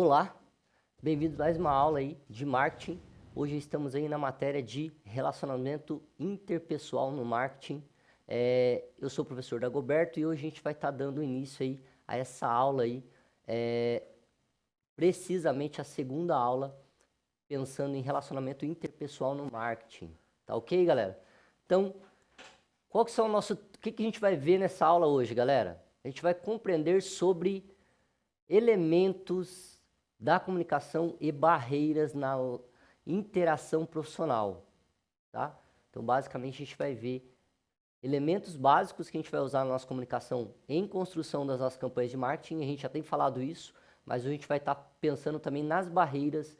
Olá, bem-vindos a mais uma aula aí de marketing. Hoje estamos aí na matéria de relacionamento interpessoal no marketing. Eu sou o professor Dagoberto e hoje a gente vai estar dando início aí a essa aula aí, precisamente a segunda aula, pensando em relacionamento interpessoal no marketing. Tá ok, galera? Então, qual que são o nosso... O que a gente vai ver nessa aula hoje, galera? A gente vai compreender sobre elementos da comunicação e barreiras na interação profissional, tá? Então, basicamente, a gente vai ver elementos básicos que a gente vai usar na nossa comunicação em construção das nossas campanhas de marketing. A gente já tem falado isso, mas a gente vai estar pensando também nas barreiras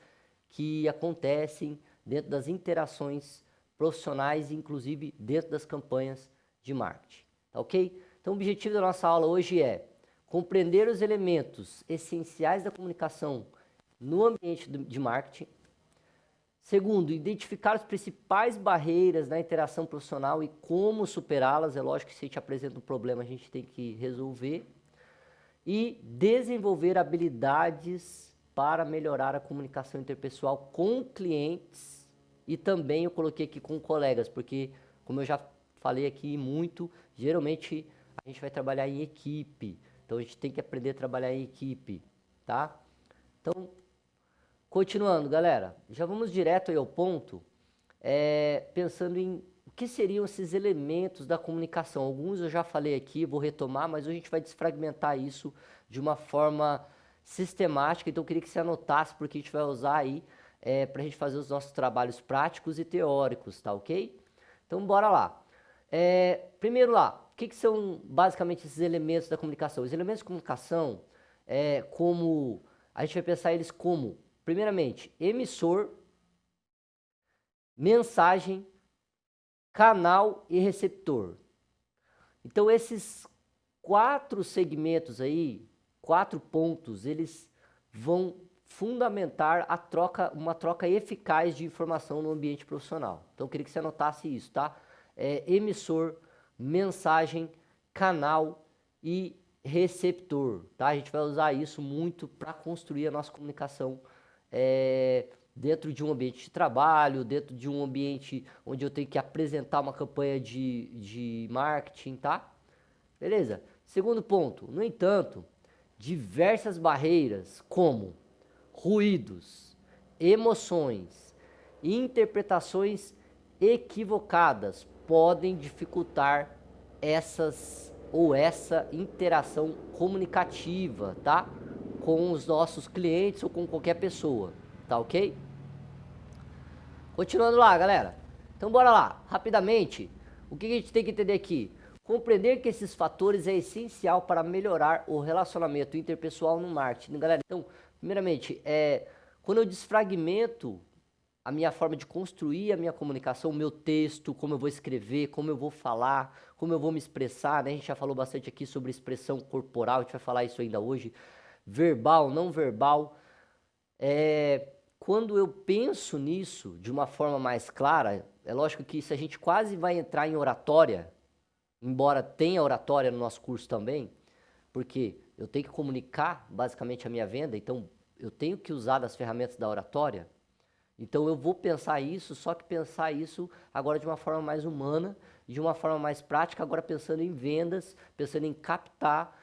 que acontecem dentro das interações profissionais, inclusive dentro das campanhas de marketing, tá ok? Então, o objetivo da nossa aula hoje é compreender os elementos essenciais da comunicação no ambiente de marketing. Segundo, identificar as principais barreiras na interação profissional e como superá-las. É lógico que se a gente apresenta um problema, a gente tem que resolver. E desenvolver habilidades para melhorar a comunicação interpessoal com clientes e também eu coloquei aqui com colegas, porque como eu já falei aqui muito, geralmente a gente vai trabalhar em equipe. Então, a gente tem que aprender a trabalhar em equipe, tá? Então, continuando, galera. Já vamos direto aí ao ponto, pensando em o que seriam esses elementos da comunicação. Alguns eu já falei aqui, vou retomar, mas hoje a gente vai desfragmentar isso de uma forma sistemática. Então, eu queria que você anotasse, porque a gente vai usar aí para a gente fazer os nossos trabalhos práticos e teóricos, tá ok? Então, bora lá. Primeiro lá. O que são basicamente esses elementos da comunicação? Os elementos de comunicação, como a gente vai pensar eles como, primeiramente, emissor, mensagem, canal e receptor. Então, esses 4 segmentos aí, 4 pontos, eles vão fundamentar uma troca eficaz de informação no ambiente profissional. Então, eu queria que você anotasse isso, tá? Emissor, mensagem, canal e receptor, tá? A gente vai usar isso muito para construir a nossa comunicação dentro de um ambiente de trabalho, dentro de um ambiente onde eu tenho que apresentar uma campanha de marketing, tá? Beleza? Segundo ponto, no entanto, diversas barreiras como ruídos, emoções e interpretações equivocadas podem dificultar essa interação comunicativa, tá? Com os nossos clientes ou com qualquer pessoa, tá ok? Continuando lá, galera. Então, bora lá. Rapidamente, o que a gente tem que entender aqui? Compreender que esses fatores é essencial para melhorar o relacionamento interpessoal no marketing, galera. Então, primeiramente, quando eu desfragmento a minha forma de construir a minha comunicação, o meu texto, como eu vou escrever, como eu vou falar, como eu vou me expressar, né? A gente já falou bastante aqui sobre expressão corporal, a gente vai falar isso ainda hoje, verbal, não verbal. Quando eu penso nisso de uma forma mais clara, é lógico que se a gente quase vai entrar em oratória, embora tenha oratória no nosso curso também, porque eu tenho que comunicar basicamente a minha venda, então eu tenho que usar das ferramentas da oratória. Então eu vou pensar isso, só que pensar isso agora de uma forma mais humana, de uma forma mais prática, agora pensando em vendas, pensando em captar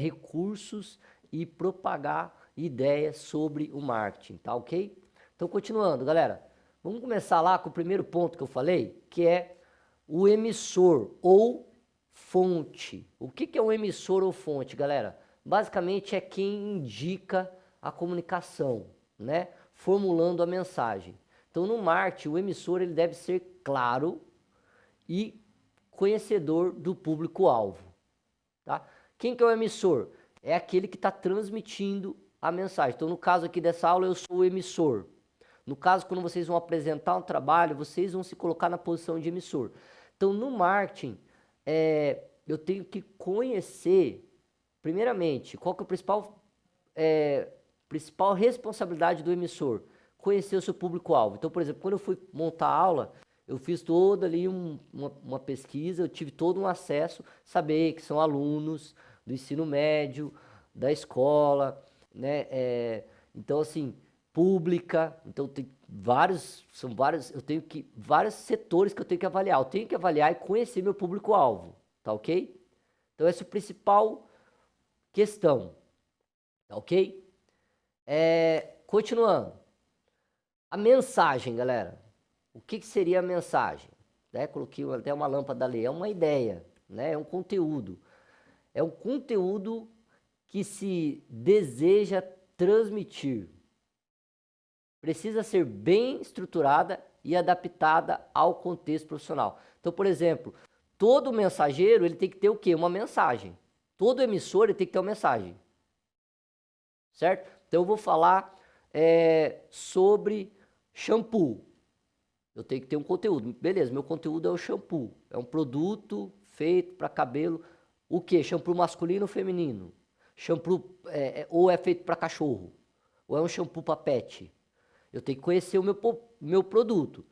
recursos e propagar ideias sobre o marketing, tá ok? Então continuando, galera, vamos começar lá com o primeiro ponto que eu falei, que é o emissor ou fonte. O que é um emissor ou fonte, galera? Basicamente é quem indica a comunicação, né? Formulando a mensagem. Então, no marketing, o emissor ele deve ser claro e conhecedor do público-alvo. Tá? Quem que é o emissor? É aquele que está transmitindo a mensagem. Então, no caso aqui dessa aula, eu sou o emissor. No caso, quando vocês vão apresentar um trabalho, vocês vão se colocar na posição de emissor. Então, no marketing, eu tenho que conhecer, primeiramente, qual que é o principal responsabilidade do emissor, conhecer o seu público-alvo. Então, por exemplo, quando eu fui montar a aula, eu fiz toda ali uma pesquisa, eu tive todo um acesso, saber que são alunos do ensino médio, da escola, né? Então, assim, pública, então tem vários setores que eu tenho que avaliar. Eu tenho que avaliar e conhecer meu público-alvo, tá ok? Então, essa é a principal questão, tá ok? Continuando. A mensagem, galera. O que seria a mensagem? Né? Coloquei até uma lâmpada ali. É uma ideia, né? É um conteúdo. É um conteúdo que se deseja transmitir. Precisa ser bem estruturada e adaptada ao contexto profissional. Então, por exemplo, todo mensageiro ele tem que ter o quê? Uma mensagem. Todo emissor ele tem que ter uma mensagem. Certo? Então, eu vou falar sobre shampoo. Eu tenho que ter um conteúdo. Beleza, meu conteúdo é o shampoo. É um produto feito para cabelo. O quê? Shampoo masculino ou feminino? Shampoo ou é feito para cachorro? Ou é um shampoo para pet? Eu tenho que conhecer o meu produto.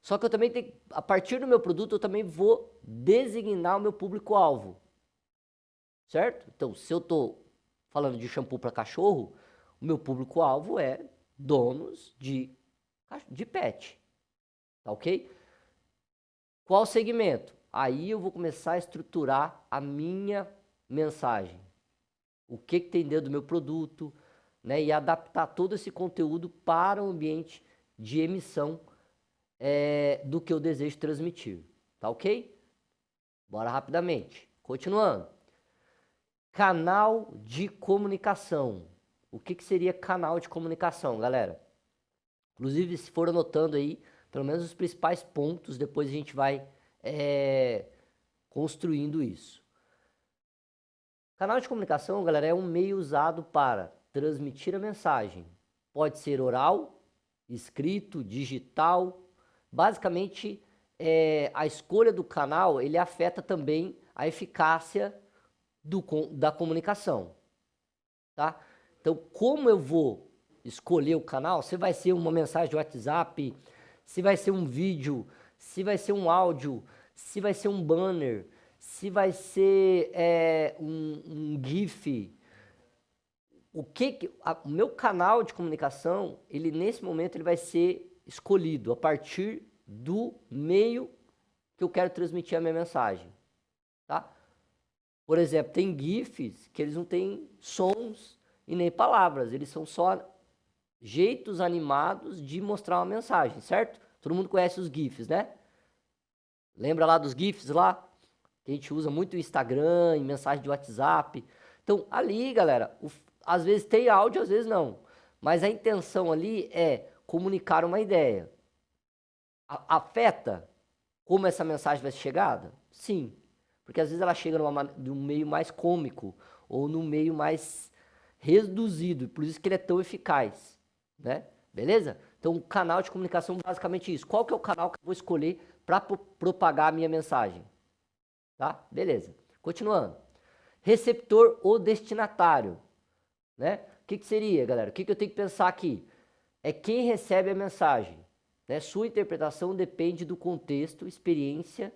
Só que eu também tenho, a partir do meu produto, eu também vou designar o meu público-alvo. Certo? Então, se eu estou falando de shampoo para cachorro, o meu público-alvo é donos de pet. Tá ok? Qual segmento? Aí eu vou começar a estruturar a minha mensagem. O que tem dentro do meu produto, né? E adaptar todo esse conteúdo para o ambiente de emissão do que eu desejo transmitir. Tá ok? Bora rapidamente. Continuando. Canal de comunicação. O que seria canal de comunicação, galera? Inclusive, se for anotando aí, pelo menos os principais pontos, depois a gente vai construindo isso. Canal de comunicação, galera, é um meio usado para transmitir a mensagem. Pode ser oral, escrito, digital. Basicamente, a escolha do canal, ele afeta também a eficácia da comunicação. Tá? Então, como eu vou escolher o canal, se vai ser uma mensagem de WhatsApp, se vai ser um vídeo, se vai ser um áudio, se vai ser um banner, se vai ser um GIF. O meu canal de comunicação, ele nesse momento ele vai ser escolhido a partir do meio que eu quero transmitir a minha mensagem. Tá? Por exemplo, tem GIFs que eles não têm sons e nem palavras, eles são só jeitos animados de mostrar uma mensagem, certo? Todo mundo conhece os GIFs, né? Lembra lá dos GIFs lá? Que a gente usa muito no Instagram, em mensagem de WhatsApp. Então, ali, galera, às vezes tem áudio, às vezes não. Mas a intenção ali é comunicar uma ideia. Afeta como essa mensagem vai ser chegada? Sim. Porque às vezes ela chega de um meio mais cômico ou num meio mais reduzido. Por isso que ele é tão eficaz. Né? Beleza? Então, o canal de comunicação basicamente isso. Qual que é o canal que eu vou escolher para propagar a minha mensagem? Tá? Beleza. Continuando. Receptor ou destinatário. Né? O que seria, galera? O que eu tenho que pensar aqui? É quem recebe a mensagem. Né? Sua interpretação depende do contexto, experiência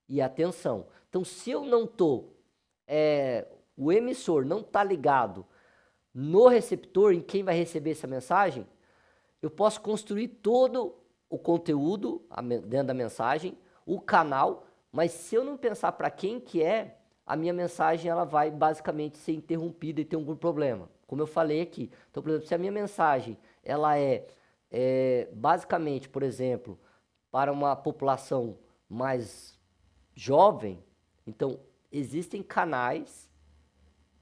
e atenção. Então, se eu não estou, o emissor não está ligado no receptor, em quem vai receber essa mensagem, eu posso construir todo o conteúdo dentro da mensagem, o canal, mas se eu não pensar para quem que é, a minha mensagem ela vai basicamente ser interrompida e ter algum problema, como eu falei aqui. Então, por exemplo, se a minha mensagem ela basicamente, por exemplo, para uma população mais jovem, então existem canais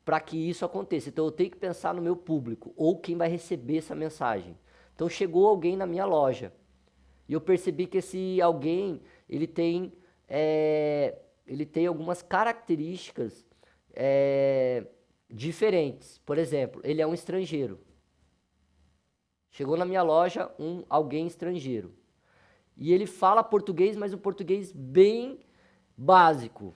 para que isso aconteça. Então eu tenho que pensar no meu público ou quem vai receber essa mensagem. Então chegou alguém na minha loja e eu percebi que esse alguém ele tem algumas características diferentes. Por exemplo, ele é um estrangeiro. Chegou na minha loja alguém estrangeiro e ele fala português, mas um português bem básico.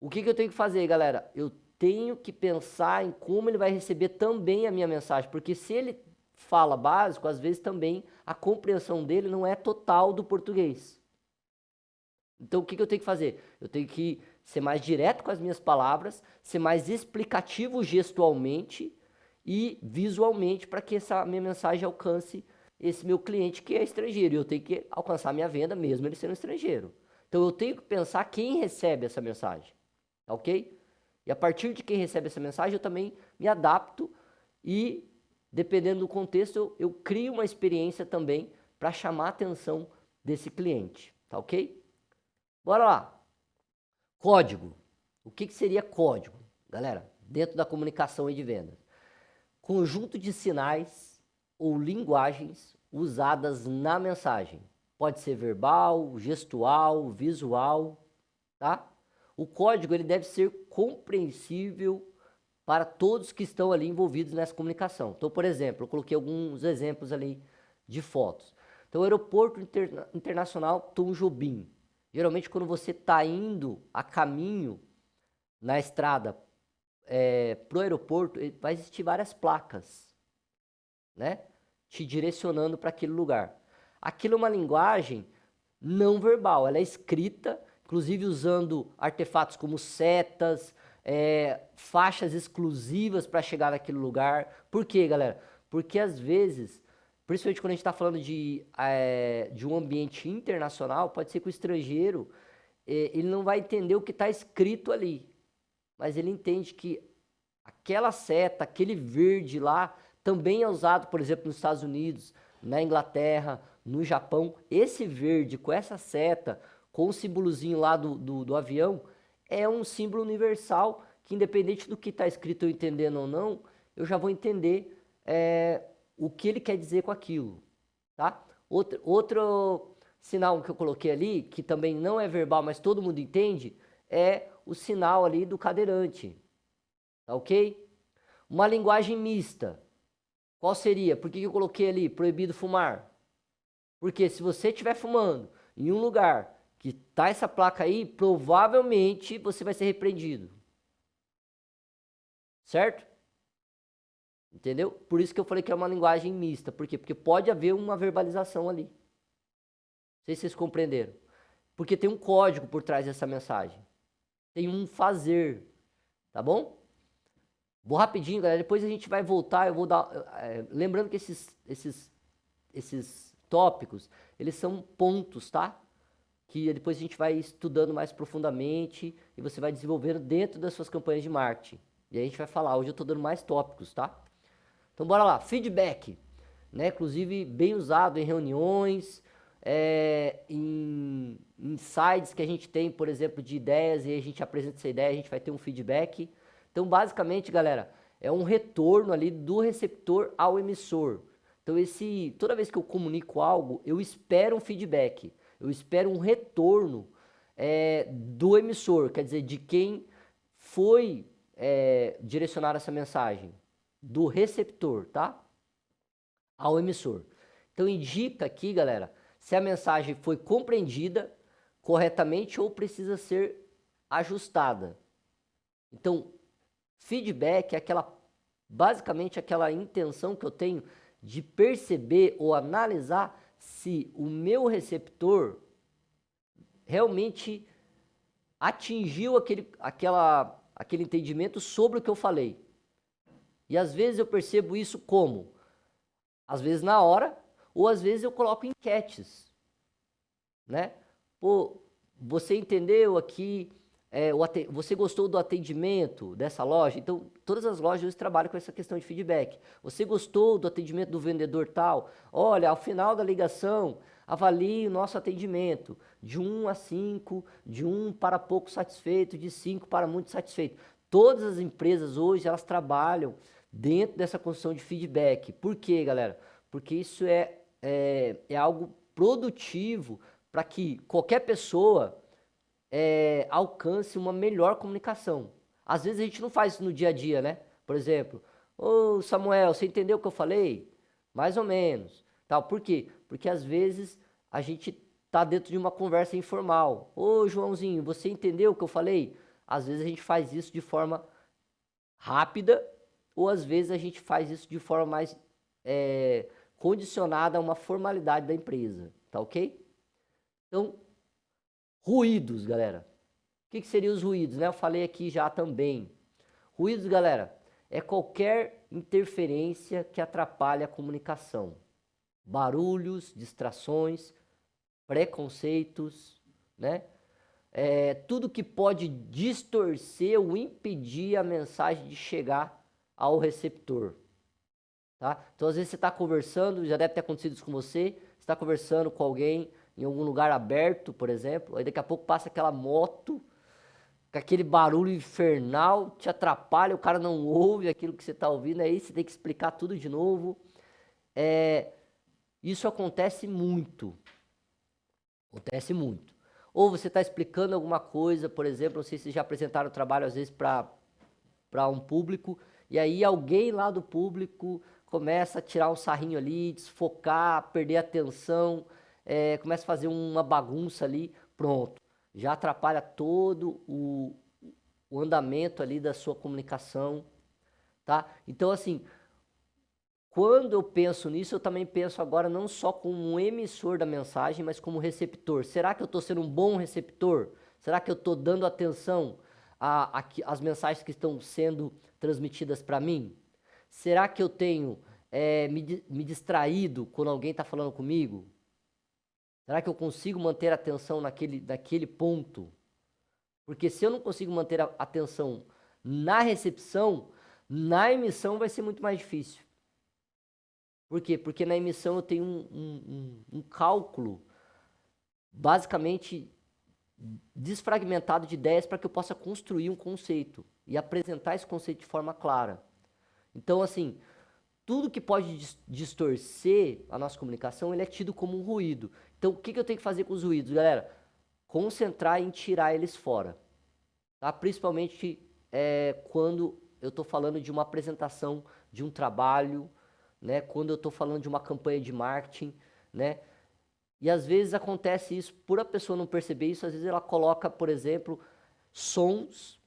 O que eu tenho que fazer, galera? Eu tenho que pensar em como ele vai receber também a minha mensagem, porque se ele fala básico, às vezes também a compreensão dele não é total do português. Então, o que eu tenho que fazer? Eu tenho que ser mais direto com as minhas palavras, ser mais explicativo gestualmente e visualmente para que essa minha mensagem alcance esse meu cliente que é estrangeiro. E eu tenho que alcançar minha venda mesmo ele sendo estrangeiro. Então eu tenho que pensar quem recebe essa mensagem, tá ok? E a partir de quem recebe essa mensagem eu também me adapto e, dependendo do contexto, eu crio uma experiência também para chamar a atenção desse cliente, tá ok? Bora lá. Código. O que seria código, galera? Dentro da comunicação e de vendas. Conjunto de sinais ou linguagens usadas na mensagem. Pode ser verbal, gestual, visual, tá? O código ele deve ser compreensível para todos que estão ali envolvidos nessa comunicação. Então, por exemplo, eu coloquei alguns exemplos ali de fotos. Então, Aeroporto Internacional Tom Jobim. Geralmente, quando você está indo a caminho na estrada para o aeroporto, vai existir várias placas, né? Te direcionando para aquele lugar. Aquilo é uma linguagem não verbal, ela é escrita, inclusive usando artefatos como setas, faixas exclusivas para chegar naquele lugar. Por quê, galera? Porque às vezes, principalmente quando a gente está falando de um ambiente internacional, pode ser que o estrangeiro ele não vai entender o que está escrito ali, mas ele entende que aquela seta, aquele verde lá, também é usado, por exemplo, nos Estados Unidos, na Inglaterra, no Japão. Esse verde com essa seta, com o símbolozinho lá do avião, é um símbolo universal que, independente do que está escrito eu entendendo ou não, eu já vou entender o que ele quer dizer com aquilo, tá? Outro sinal que eu coloquei ali, que também não é verbal, mas todo mundo entende, é o sinal ali do cadeirante, tá ok? Uma linguagem mista, qual seria? Por que eu coloquei ali proibido fumar? Porque se você estiver fumando em um lugar que tá essa placa aí, provavelmente você vai ser repreendido. Certo? Entendeu? Por isso que eu falei que é uma linguagem mista. Por quê? Porque pode haver uma verbalização ali. Não sei se vocês compreenderam. Porque tem um código por trás dessa mensagem. Tem um fazer. Tá bom? Vou rapidinho, galera. Depois a gente vai voltar. Eu vou dar. Lembrando que esses tópicos, eles são pontos, tá? Que depois a gente vai estudando mais profundamente e você vai desenvolvendo dentro das suas campanhas de marketing. E aí a gente vai falar. Hoje eu estou dando mais tópicos, tá? Então bora lá. Feedback, né? Inclusive bem usado em reuniões, em insights que a gente tem, por exemplo, de ideias, e a gente apresenta essa ideia, a gente vai ter um feedback. Então, basicamente, galera, é um retorno ali do receptor ao emissor. Então, toda vez que eu comunico algo, eu espero um feedback, eu espero um retorno do emissor, quer dizer, de quem foi direcionar essa mensagem, do receptor, tá? Ao emissor. Então, indica aqui, galera, se a mensagem foi compreendida corretamente ou precisa ser ajustada. Então, feedback é basicamente aquela intenção que eu tenho de perceber ou analisar se o meu receptor realmente atingiu aquele entendimento sobre o que eu falei. E às vezes eu percebo isso como? Às vezes na hora, ou às vezes eu coloco enquetes, né? Pô, você entendeu aqui, você gostou do atendimento dessa loja? Então, todas as lojas hoje trabalham com essa questão de feedback. Você gostou do atendimento do vendedor tal? Olha, ao final da ligação, avalie o nosso atendimento de 1 a 5, de 1 para pouco satisfeito, de 5 para muito satisfeito. Todas as empresas hoje, elas trabalham dentro dessa construção de feedback. Por quê, galera? Porque isso é algo produtivo para que qualquer pessoa alcance uma melhor comunicação. Às vezes a gente não faz isso no dia a dia, né? Por exemplo, ô Samuel, você entendeu o que eu falei? Mais ou menos. Tal. Por quê? Porque às vezes a gente tá dentro de uma conversa informal. Ô Joãozinho, você entendeu o que eu falei? Às vezes a gente faz isso de forma rápida, ou às vezes a gente faz isso de forma mais condicionada a uma formalidade da empresa, tá ok? Então, ruídos, galera. O que seriam os ruídos, né? Eu falei aqui já também. Ruídos, galera, é qualquer interferência que atrapalha a comunicação. Barulhos, distrações, preconceitos, né? Tudo que pode distorcer ou impedir a mensagem de chegar ao receptor. Tá? Então, às vezes você está conversando, já deve ter acontecido isso com você está conversando com alguém em algum lugar aberto, por exemplo, aí daqui a pouco passa aquela moto, com aquele barulho infernal, te atrapalha, o cara não ouve aquilo que você está ouvindo, aí você tem que explicar tudo de novo. Isso acontece muito. Acontece muito. Ou você está explicando alguma coisa, por exemplo, não sei se vocês já apresentaram o trabalho às vezes para um público, e aí alguém lá do público começa a tirar um sarrinho ali, desfocar, perder a atenção, começa a fazer uma bagunça ali, pronto. Já atrapalha todo o andamento ali da sua comunicação, tá? Então, assim, quando eu penso nisso, eu também penso agora não só como um emissor da mensagem, mas como receptor. Será que eu estou sendo um bom receptor? Será que eu estou dando atenção às mensagens que estão sendo transmitidas para mim? Será que eu tenho me distraído quando alguém está falando comigo? Será que eu consigo manter a atenção naquele ponto? Porque se eu não consigo manter a atenção na recepção, na emissão vai ser muito mais difícil. Por quê? Porque na emissão eu tenho um cálculo basicamente desfragmentado de ideias para que eu possa construir um conceito e apresentar esse conceito de forma clara. Então, assim, tudo que pode distorcer a nossa comunicação, ele é tido como um ruído. Então, o que eu tenho que fazer com os ruídos, galera? Concentrar em tirar eles fora. Tá? Principalmente quando eu estou falando de uma apresentação de um trabalho, né? Quando eu estou falando de uma campanha de marketing, né? E às vezes acontece isso, por a pessoa não perceber isso, às vezes ela coloca, por exemplo, sons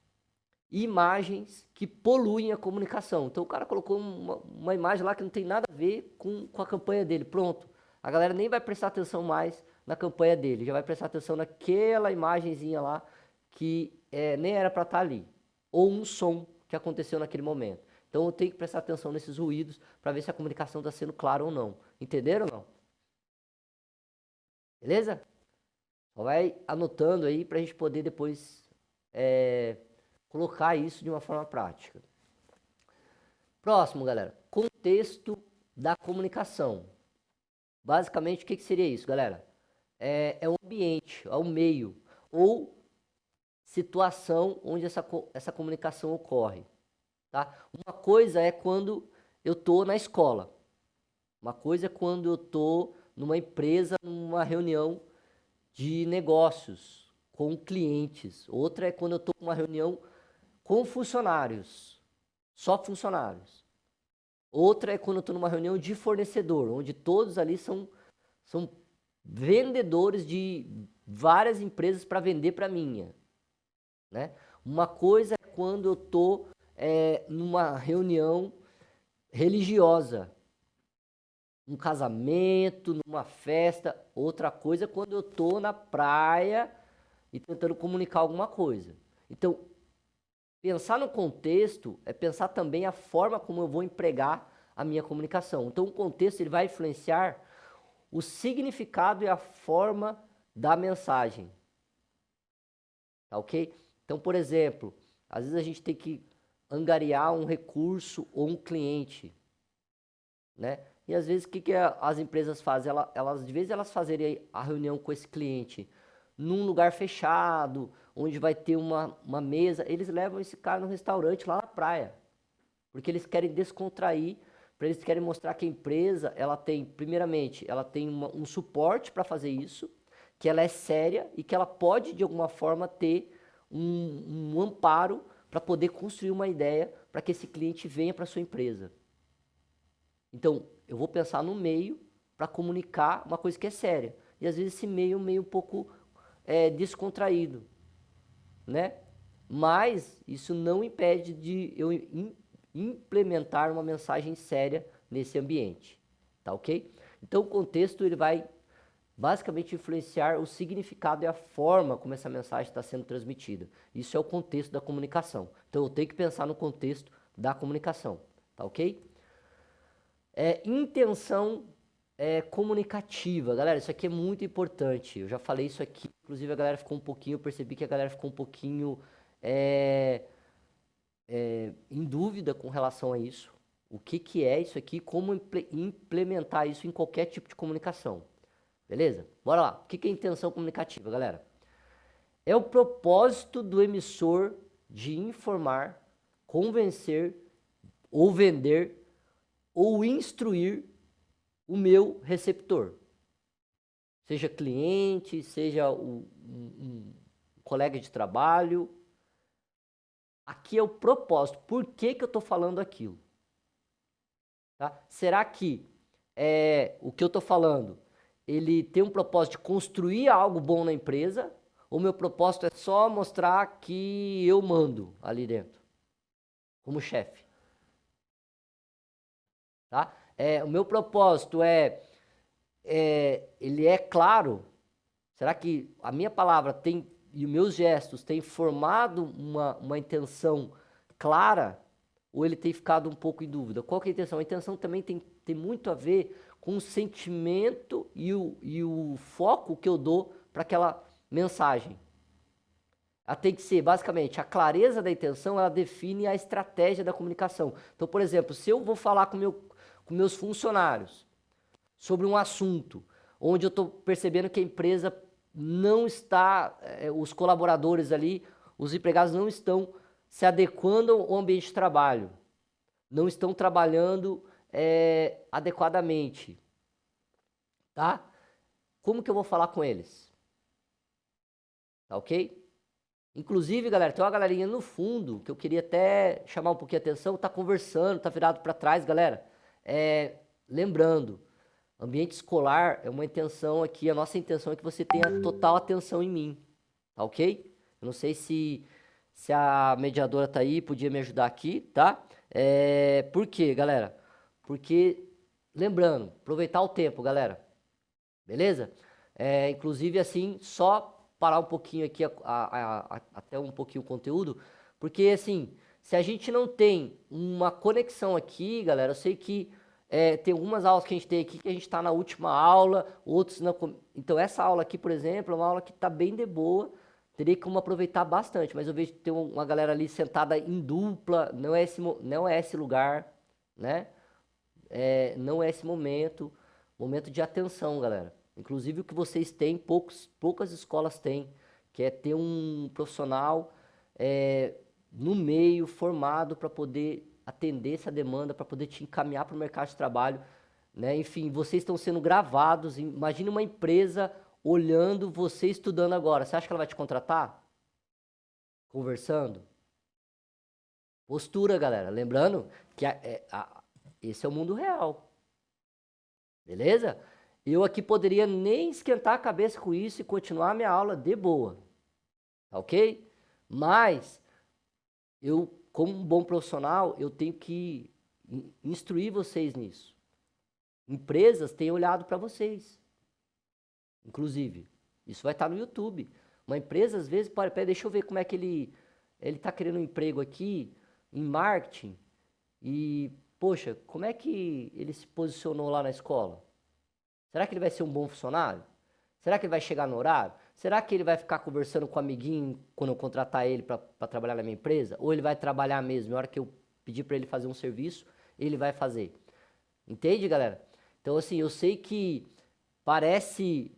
e imagens que poluem a comunicação. Então o cara colocou uma imagem lá que não tem nada a ver com a campanha dele, pronto. A galera nem vai prestar atenção mais na campanha dele, já vai prestar atenção naquela imagenzinha lá que nem era para estar ali. Ou um som que aconteceu naquele momento. Então eu tenho que prestar atenção nesses ruídos para ver se a comunicação está sendo clara ou não. Entenderam ou não? Beleza? Só vai anotando aí para a gente poder depois colocar isso de uma forma prática. Próximo, galera. Contexto da comunicação. Basicamente, o que seria isso, galera? É o ambiente, é o meio ou situação onde essa comunicação ocorre. Tá? Uma coisa é quando eu estou na escola. Uma coisa é quando eu estou numa empresa, numa reunião de negócios com clientes. Outra é quando eu estou numa reunião com funcionários, só funcionários. Outra é quando eu estou numa reunião de fornecedor, onde todos ali são vendedores de várias empresas para vender para minha. Né? Uma coisa é quando eu estou numa reunião religiosa, um casamento, numa festa. Outra coisa é quando eu estou na praia e tentando comunicar alguma coisa. Então, pensar no contexto é pensar também a forma como eu vou empregar a minha comunicação. Então, o contexto ele vai influenciar o significado e a forma da mensagem. Tá ok? Então, por exemplo, às vezes a gente tem que angariar um recurso ou um cliente, né? E às vezes o que as empresas fazem? Elas, de vez elas fazerem a reunião com esse cliente num lugar fechado, onde vai ter uma mesa, eles levam esse cara no restaurante lá na praia, porque eles querem descontrair, eles querem mostrar que a empresa, ela tem, primeiramente, ela tem um suporte para fazer isso, que ela é séria e que ela pode, de alguma forma, ter um amparo para poder construir uma ideia para que esse cliente venha para a sua empresa. Então, eu vou pensar no meio para comunicar uma coisa que é séria. E às vezes esse meio um pouco descontraído, né? Mas isso não impede de eu implementar uma mensagem séria nesse ambiente, tá ok? Então o contexto ele vai basicamente influenciar o significado e a forma como essa mensagem está sendo transmitida. Isso é o contexto da comunicação. Então eu tenho que pensar no contexto da comunicação, tá ok? Intenção comunicativa. Galera, isso aqui é muito importante. Eu já falei isso aqui, inclusive a galera ficou um pouquinho, eu percebi que a galera ficou um pouquinho em dúvida com relação a isso. O que é isso aqui, como implementar isso em qualquer tipo de comunicação. Beleza? Bora lá. O que é intenção comunicativa, galera? É o propósito do emissor de informar, convencer, ou vender, ou instruir o meu receptor. Seja cliente, seja um colega de trabalho. Aqui é o propósito. Por que eu estou falando aquilo? Tá? Será que o que eu estou falando, ele tem um propósito de construir algo bom na empresa? Ou meu propósito é só mostrar que eu mando ali dentro, como chefe? Tá? O meu propósito ele é claro? Será que a minha palavra tem e os meus gestos têm formado uma intenção clara? Ou ele tem ficado um pouco em dúvida? Qual que é a intenção? A intenção também tem muito a ver com o sentimento e o foco que eu dou para aquela mensagem. Ela tem que ser, basicamente, a clareza da intenção, ela define a estratégia da comunicação. Então, por exemplo, se eu vou falar com meus funcionários sobre um assunto onde eu estou percebendo que a empresa não está, os colaboradores ali, os empregados não estão se adequando ao ambiente de trabalho, não estão trabalhando adequadamente, tá? Como que eu vou falar com eles? Tá ok? Inclusive, galera, tem uma galerinha no fundo que eu queria até chamar um pouquinho a atenção, tá conversando, tá virado para trás, galera. Lembrando, ambiente escolar é uma intenção aqui, a nossa intenção é que você tenha total atenção em mim, tá ok? Eu não sei se a mediadora tá aí, podia me ajudar aqui, tá? Por quê, galera? Porque, lembrando, aproveitar o tempo, galera, beleza? Inclusive, assim, só parar um pouquinho aqui, até um pouquinho o conteúdo, porque, assim, se a gente não tem uma conexão aqui, galera, eu sei que tem algumas aulas que a gente tem aqui que a gente está na última aula, outros não. Então, essa aula aqui, por exemplo, é uma aula que está bem de boa, teria como aproveitar bastante, mas eu vejo que tem uma galera ali sentada em dupla, não é esse lugar, né? Não é esse momento de atenção, galera. Inclusive o que vocês têm, poucas escolas têm, que é ter um profissional no meio, formado para poder atender essa demanda, para poder te encaminhar para o mercado de trabalho, né? Enfim, vocês estão sendo gravados. Imagine uma empresa olhando você estudando agora. Você acha que ela vai te contratar? Conversando? Postura, galera. Lembrando que esse é o mundo real. Beleza? Eu aqui poderia nem esquentar a cabeça com isso e continuar a minha aula de boa. Tá ok? Mas eu, como um bom profissional, eu tenho que instruir vocês nisso. Empresas têm olhado para vocês. Inclusive, isso vai estar no YouTube. Uma empresa, às vezes, deixa eu ver como é que ele está querendo um emprego aqui em marketing e, poxa, como é que ele se posicionou lá na escola? Será que ele vai ser um bom funcionário? Será que ele vai chegar no horário? Será que ele vai ficar conversando com o amiguinho quando eu contratar ele para trabalhar na minha empresa? Ou ele vai trabalhar mesmo? Na hora que eu pedir para ele fazer um serviço, ele vai fazer. Entende, galera? Então, assim, eu sei que parece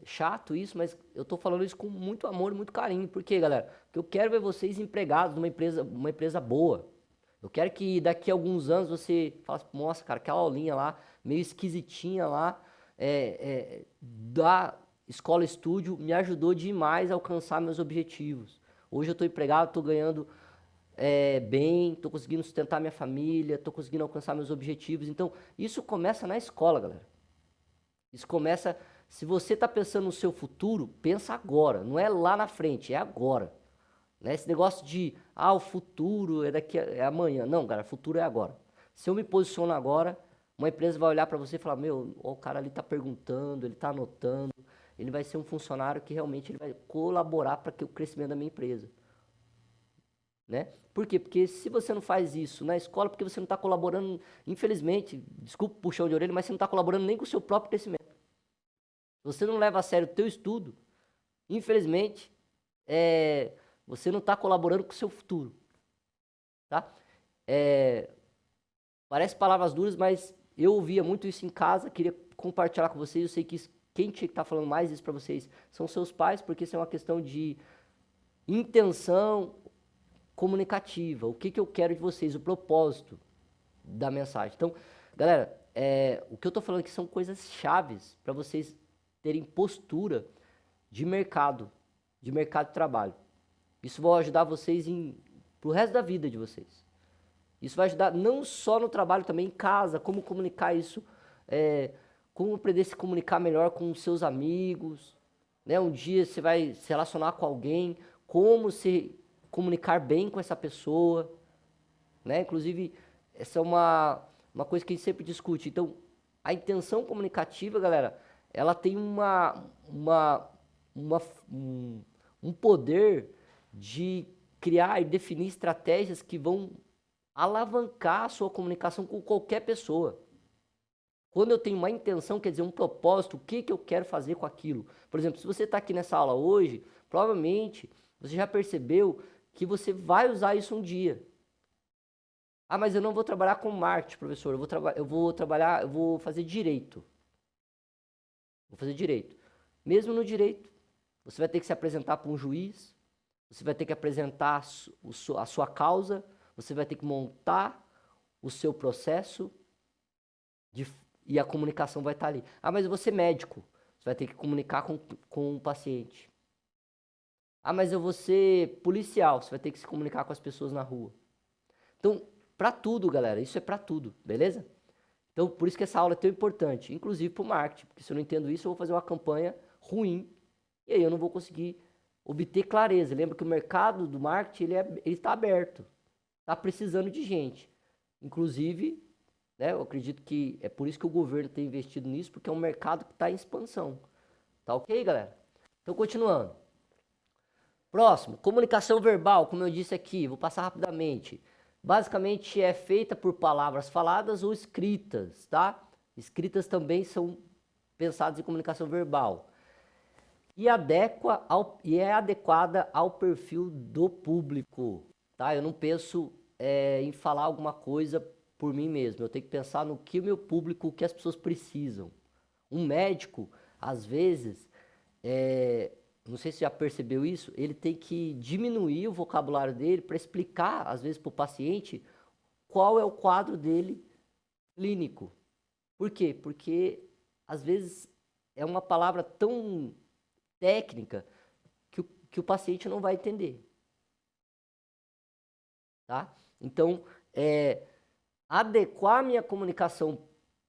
chato isso, mas eu tô falando isso com muito amor e muito carinho. Por quê, galera? Porque eu quero ver vocês empregados numa empresa boa. Eu quero que daqui a alguns anos você fale, nossa, cara, aquela aulinha lá, meio esquisitinha lá, da Escola Estúdio, me ajudou demais a alcançar meus objetivos. Hoje eu estou empregado, estou ganhando bem, estou conseguindo sustentar minha família, estou conseguindo alcançar meus objetivos. Então, isso começa na escola, galera. Isso começa, se você está pensando no seu futuro, pensa agora, não é lá na frente, é agora. Né? Esse negócio de, o futuro é amanhã. Não, cara, o futuro é agora. Se eu me posiciono agora, uma empresa vai olhar para você e falar, meu, o cara ali está perguntando, ele está anotando, ele vai ser um funcionário que realmente ele vai colaborar para o crescimento da minha empresa. né? Por quê? Porque se você não faz isso na escola, porque você não está colaborando, infelizmente, desculpa o puxão de orelha, mas você não está colaborando nem com o seu próprio crescimento. Se você não leva a sério o teu estudo, infelizmente, você não está colaborando com o seu futuro, tá? Parece palavras duras, mas eu ouvia muito isso em casa, queria compartilhar com vocês. Eu sei que quem tinha que estar falando mais isso para vocês são seus pais, porque isso é uma questão de intenção comunicativa. O que eu quero de vocês, o propósito da mensagem. Então, galera, o que eu estou falando aqui são coisas chaves para vocês terem postura de mercado de trabalho. Isso vai ajudar vocês pro resto da vida de vocês. Isso vai ajudar não só no trabalho, também em casa, como comunicar isso, como aprender a se comunicar melhor com os seus amigos, né? Um dia você vai se relacionar com alguém, como se comunicar bem com essa pessoa, né? Inclusive, essa é uma coisa que a gente sempre discute. Então, a intenção comunicativa, galera, ela tem um poder de criar e definir estratégias que vão alavancar a sua comunicação com qualquer pessoa. Quando eu tenho uma intenção, quer dizer, um propósito, o que eu quero fazer com aquilo. Por exemplo, se você está aqui nessa aula hoje, provavelmente você já percebeu que você vai usar isso um dia. Ah, mas eu não vou trabalhar com marketing, professor. Eu vou fazer direito. Vou fazer direito. Mesmo no direito, você vai ter que se apresentar para um juiz, você vai ter que apresentar a sua causa, você vai ter que montar o seu processo e a comunicação vai estar ali. Ah, mas eu vou ser médico. Você vai ter que comunicar com o paciente. Ah, mas eu vou ser policial. Você vai ter que se comunicar com as pessoas na rua. Então, para tudo, galera. Isso é para tudo, beleza? Então, por isso que essa aula é tão importante. Inclusive para o marketing. Porque se eu não entendo isso, eu vou fazer uma campanha ruim. E aí eu não vou conseguir obter clareza. Lembra que o mercado do marketing ele está aberto. Está precisando de gente. Inclusive, né, eu acredito que é por isso que o governo tem investido nisso, porque é um mercado que está em expansão. Tá ok, galera? Então, continuando. Próximo, comunicação verbal, como eu disse aqui, vou passar rapidamente. Basicamente é feita por palavras faladas ou escritas, tá? Escritas também são pensadas em comunicação verbal. E é adequada ao perfil do público, tá? Eu não penso em falar alguma coisa por mim mesmo. Eu tenho que pensar no que o meu público, o que as pessoas precisam. Um médico, às vezes, não sei se já percebeu isso, ele tem que diminuir o vocabulário dele para explicar, às vezes, para o paciente qual é o quadro dele clínico. Por quê? Porque, às vezes, é uma palavra tão técnica que o paciente não vai entender. Tá? Então, adequar minha comunicação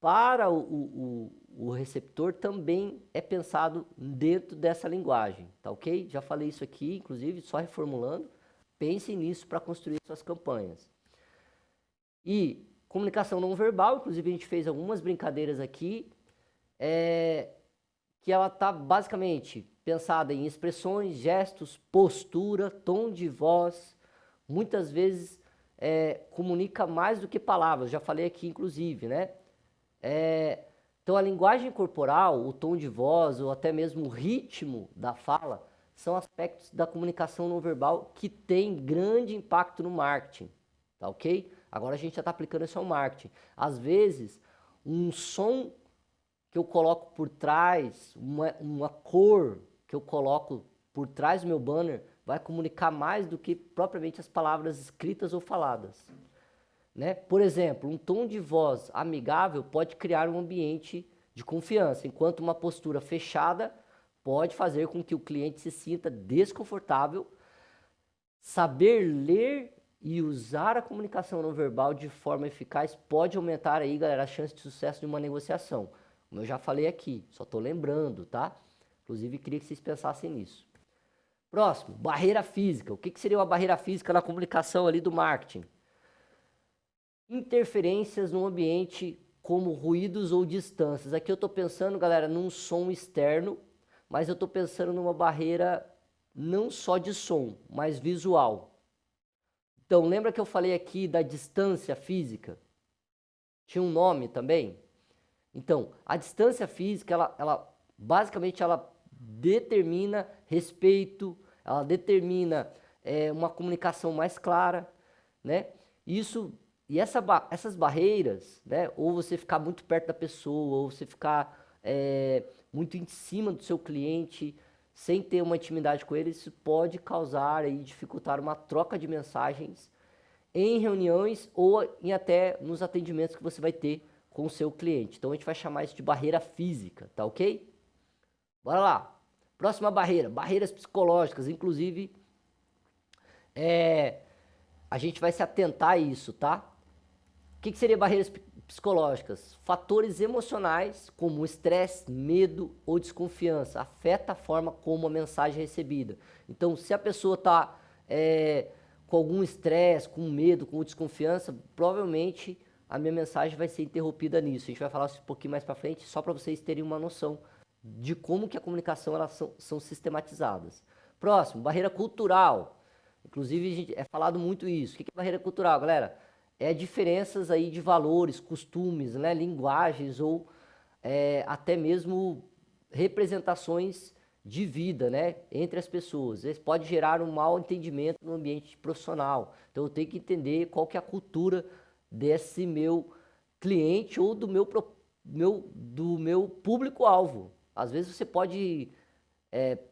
para o receptor também é pensado dentro dessa linguagem, tá ok? Já falei isso aqui, inclusive, só reformulando. Pensem nisso para construir suas campanhas. E comunicação não verbal, inclusive a gente fez algumas brincadeiras aqui, que ela está basicamente pensada em expressões, gestos, postura, tom de voz, muitas vezes comunica mais do que palavras, já falei aqui inclusive, né? Então a linguagem corporal, o tom de voz ou até mesmo o ritmo da fala são aspectos da comunicação não verbal que tem grande impacto no marketing, tá ok? Agora a gente já está aplicando isso ao marketing. Às vezes, um som que eu coloco por trás, uma cor que eu coloco por trás do meu banner vai comunicar mais do que propriamente as palavras escritas ou faladas. Né? Por exemplo, um tom de voz amigável pode criar um ambiente de confiança, enquanto uma postura fechada pode fazer com que o cliente se sinta desconfortável. Saber ler e usar a comunicação não verbal de forma eficaz pode aumentar aí, galera, a chance de sucesso de uma negociação. Como eu já falei aqui, só estou lembrando, tá? Inclusive, queria que vocês pensassem nisso. Próximo, barreira física. O que seria uma barreira física na comunicação ali do marketing? Interferências no ambiente como ruídos ou distâncias. Aqui eu estou pensando, galera, num som externo, mas eu estou pensando numa barreira não só de som, mas visual. Então, lembra que eu falei aqui da distância física? Tinha um nome também? Então, a distância física, basicamente, ela determina respeito, ela determina uma comunicação mais clara, né? Essas barreiras, né? Ou você ficar muito perto da pessoa, ou você ficar muito em cima do seu cliente, sem ter uma intimidade com ele, isso pode causar e dificultar uma troca de mensagens em reuniões ou até nos atendimentos que você vai ter com o seu cliente. Então a gente vai chamar isso de barreira física, tá ok? Bora lá. Próxima barreira, barreiras psicológicas. Inclusive, a gente vai se atentar a isso, tá? O que seria barreiras psicológicas? Fatores emocionais como estresse, medo ou desconfiança afeta a forma como a mensagem é recebida. Então, se a pessoa está com algum estresse, com medo, com desconfiança, provavelmente a minha mensagem vai ser interrompida nisso. A gente vai falar isso um pouquinho mais para frente, só para vocês terem uma noção de como que a comunicação elas são sistematizadas. Próximo, barreira cultural. Inclusive, gente, é falado muito isso. O que é barreira cultural, galera? É diferenças aí de valores, costumes, né, linguagens ou até mesmo representações de vida, né, entre as pessoas. Isso pode gerar um mau entendimento no ambiente profissional. Então eu tenho que entender qual que é a cultura desse meu cliente ou do meu público-alvo. Às vezes você pode,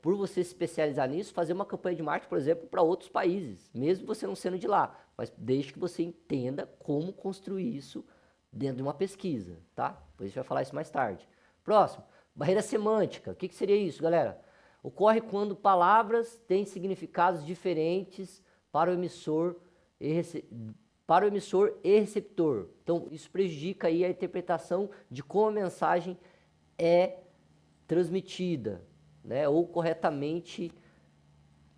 por você se especializar nisso, fazer uma campanha de marketing, por exemplo, para outros países, mesmo você não sendo de lá. Mas desde que você entenda como construir isso dentro de uma pesquisa, tá? Depois a gente vai falar isso mais tarde. Próximo, barreira semântica. O que seria isso, galera? Ocorre quando palavras têm significados diferentes para o emissor e receptor. Então, isso prejudica aí a interpretação de como a mensagem é transmitida, né? Ou corretamente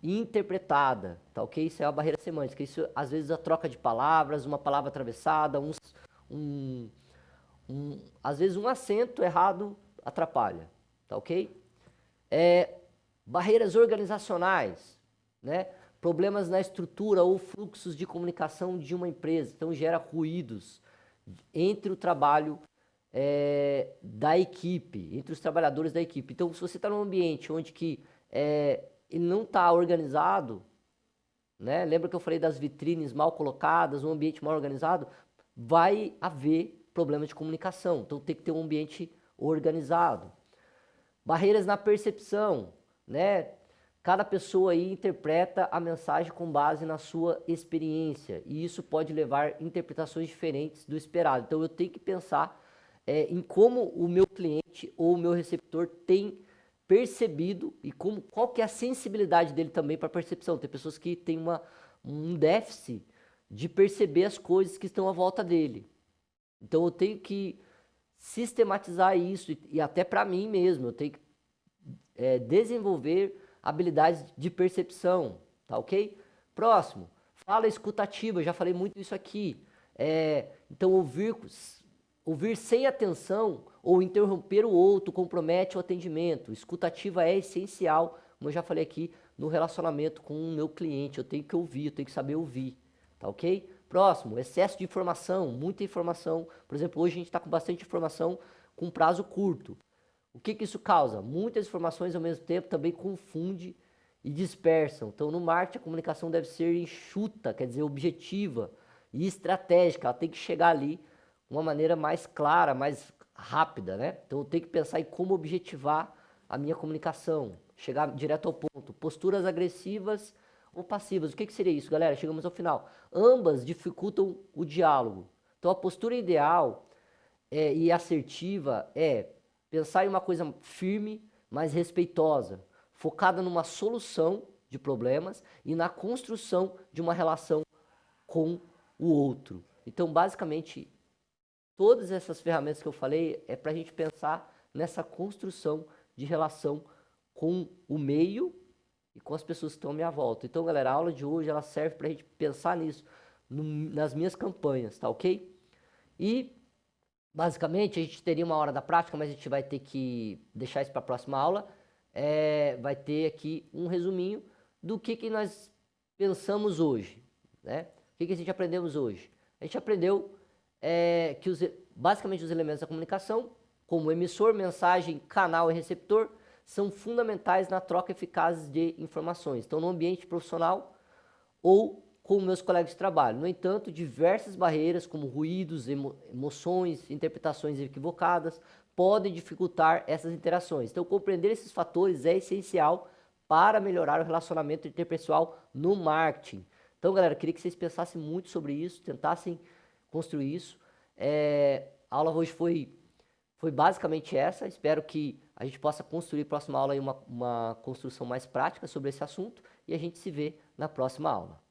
interpretada, tá ok? Isso é a barreira semântica. Isso, às vezes, a troca de palavras, uma palavra atravessada, às vezes um acento errado atrapalha, tá ok? Barreiras organizacionais, né? Problemas na estrutura ou fluxos de comunicação de uma empresa, então gera ruídos entre o trabalho da equipe, entre os trabalhadores da equipe. Então, se você está num ambiente onde que ele não está organizado, né? Lembra que eu falei das vitrines mal colocadas, um ambiente mal organizado, vai haver problema de comunicação. Então tem que ter um ambiente organizado. Barreiras na percepção, né? Cada pessoa aí interpreta a mensagem com base na sua experiência e isso pode levar a interpretações diferentes do esperado. Então eu tenho que pensar em como o meu cliente ou o meu receptor tem percebido e qual que é a sensibilidade dele também para a percepção. Tem pessoas que têm um déficit de perceber as coisas que estão à volta dele. Então eu tenho que sistematizar isso e até para mim mesmo, eu tenho que desenvolver habilidades de percepção, tá ok? Próximo, fala escutativa, eu já falei muito isso aqui. Então ouvir sem atenção ou interromper o outro compromete o atendimento. Escutativa é essencial, como eu já falei aqui, no relacionamento com o meu cliente. Eu tenho que ouvir, eu tenho que saber ouvir, tá ok? Próximo, excesso de informação, muita informação. Por exemplo, hoje a gente está com bastante informação com prazo curto. O que isso causa? Muitas informações ao mesmo tempo também confunde e dispersam. Então, no marketing, a comunicação deve ser enxuta, quer dizer, objetiva e estratégica. Ela tem que chegar ali de uma maneira mais clara, mais rápida, né? Então, eu tenho que pensar em como objetivar a minha comunicação, chegar direto ao ponto. Posturas agressivas ou passivas. O que seria isso, galera? Chegamos ao final. Ambas dificultam o diálogo. Então, a postura ideal e assertiva é pensar em uma coisa firme, mas respeitosa, focada numa solução de problemas e na construção de uma relação com o outro. Então, basicamente, todas essas ferramentas que eu falei é para a gente pensar nessa construção de relação com o meio e com as pessoas que estão à minha volta. Então, galera, a aula de hoje ela serve para a gente pensar nisso nas minhas campanhas, tá ok? E basicamente, a gente teria uma hora da prática, mas a gente vai ter que deixar isso para a próxima aula. Vai ter aqui um resuminho do que nós pensamos hoje, né? O que a gente aprendemos hoje? A gente aprendeu que basicamente os elementos da comunicação, como emissor, mensagem, canal e receptor, são fundamentais na troca eficaz de informações. Então, no ambiente profissional ou com meus colegas de trabalho. No entanto, diversas barreiras, como ruídos, emoções, interpretações equivocadas, podem dificultar essas interações. Então, compreender esses fatores é essencial para melhorar o relacionamento interpessoal no marketing. Então, galera, queria que vocês pensassem muito sobre isso, tentassem construir isso. A aula hoje foi basicamente essa. Espero que a gente possa construir próxima aula aí uma construção mais prática sobre esse assunto e a gente se vê na próxima aula.